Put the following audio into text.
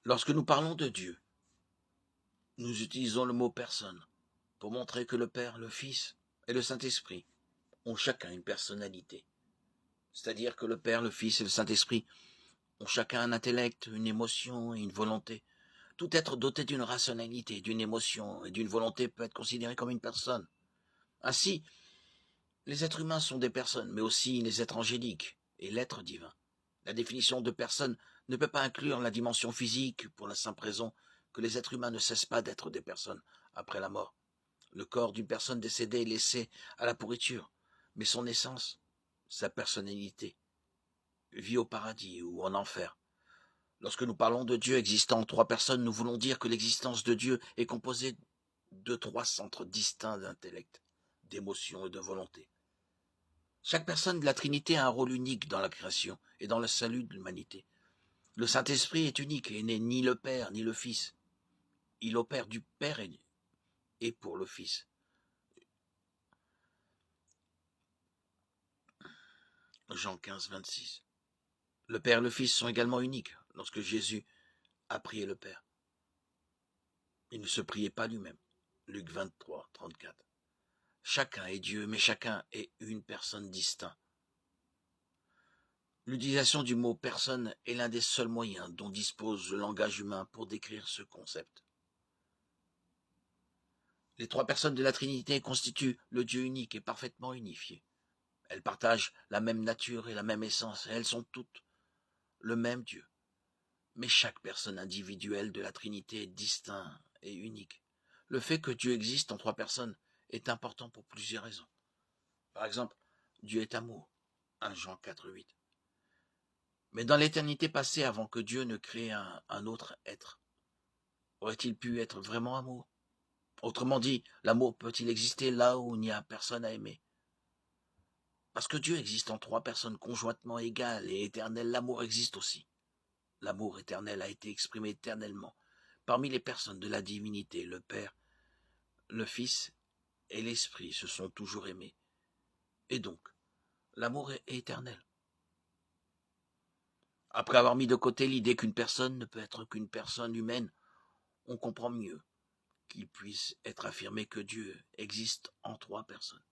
Lorsque nous parlons de Dieu, nous utilisons le mot personne pour montrer que le Père, le Fils et le Saint-Esprit ont chacun une personnalité. C'est-à-dire que le Père, le Fils et le Saint-Esprit ont chacun un intellect, une émotion et une volonté. Tout être doté d'une rationalité, d'une émotion et d'une volonté peut être considéré comme une personne. Ainsi, les êtres humains sont des personnes, mais aussi les êtres angéliques et l'être divin. La définition de personne ne peut pas inclure la dimension physique pour la simple raison que les êtres humains ne cessent pas d'être des personnes après la mort. Le corps d'une personne décédée est laissé à la pourriture, mais son essence, sa personnalité, vit au paradis ou en enfer. Lorsque nous parlons de Dieu existant en trois personnes, nous voulons dire que l'existence de Dieu est composée de trois centres distincts d'intellect, d'émotion et de volonté. Chaque personne de la Trinité a un rôle unique dans la création et dans le salut de l'humanité. Le Saint-Esprit est unique et n'est ni le Père ni le Fils. Il opère du Père et pour le Fils. Jean 15, 26. Le Père et le Fils sont également uniques lorsque Jésus a prié le Père. Il ne se priait pas lui-même. Luc 23, 34. Chacun est Dieu, mais chacun est une personne distincte. L'utilisation du mot personne est l'un des seuls moyens dont dispose le langage humain pour décrire ce concept. Les trois personnes de la Trinité constituent le Dieu unique et parfaitement unifié. Elles partagent la même nature et la même essence, et elles sont toutes le même Dieu. Mais chaque personne individuelle de la Trinité est distincte et unique. Le fait que Dieu existe en trois personnes est important pour plusieurs raisons. Par exemple, Dieu est amour, 1 Jean 4, 8. Mais dans l'éternité passée, avant que Dieu ne crée un autre être, aurait-il pu être vraiment amour? Autrement dit, l'amour peut-il exister là où il n'y a personne à aimer? Parce que Dieu existe en trois personnes conjointement égales et éternelles, l'amour existe aussi. L'amour éternel a été exprimé éternellement parmi les personnes de la divinité. Le Père, le Fils et l'Esprit se sont toujours aimés. Et donc, l'amour est éternel. Après avoir mis de côté l'idée qu'une personne ne peut être qu'une personne humaine, on comprend mieux qu'il puisse être affirmé que Dieu existe en trois personnes.